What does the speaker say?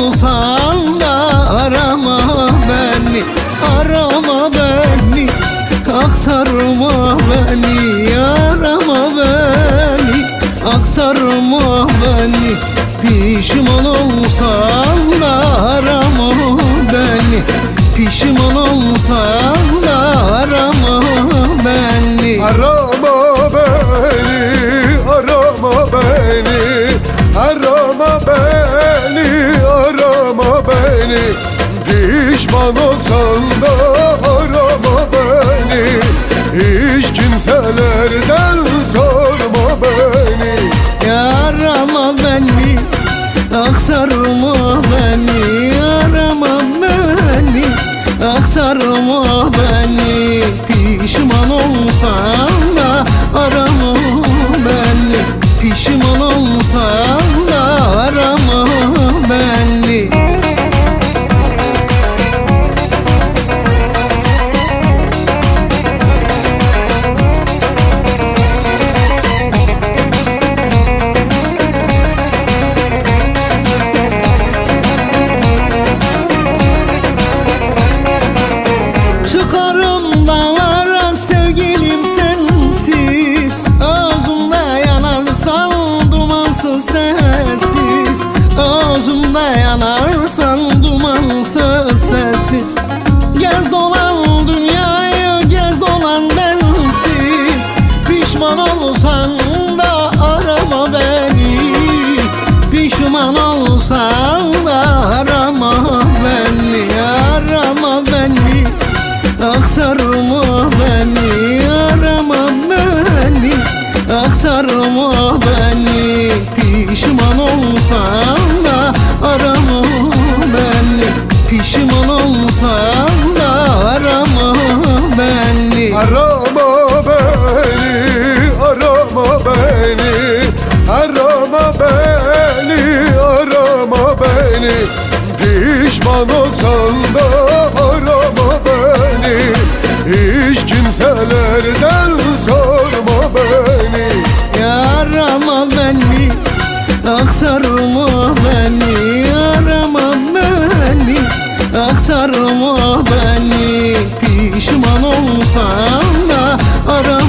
olsan da arama beni, arama beni, aktarma beni, arama beni, aktarma beni. Pişman olsan da arama beni, pişman olsan da arama beni. Arama beni, arama beni, arama beni, arama beni. Pişman olsan da arama beni, hiç kimselerden sorma beni. Arama beni, aktarma beni, arama beni, aktarma beni. Pişman olsan da arama beni, pişman olsan da arama beni. Çıkarım dağlara sevgilim sensiz, özümde yanarsan dumansız sessiz, özümde yanarsan dumansız sessiz. Gez dolan dünyayı, gez dolan bensiz, pişman olsan da arama beni, pişman olsan da arama beni, arama beni, aktarma beni, arama beni, aktarma beni. Pişman olsan da arama beni, pişman olsan da arama beni. Arama beni, arama beni, arama beni, arama beni. Pişman olsan da arama beni, hiç kimselerden sorma beni. Arama beni, aktarma beni, arama beni, aktarma beni. Pişman olsan da arama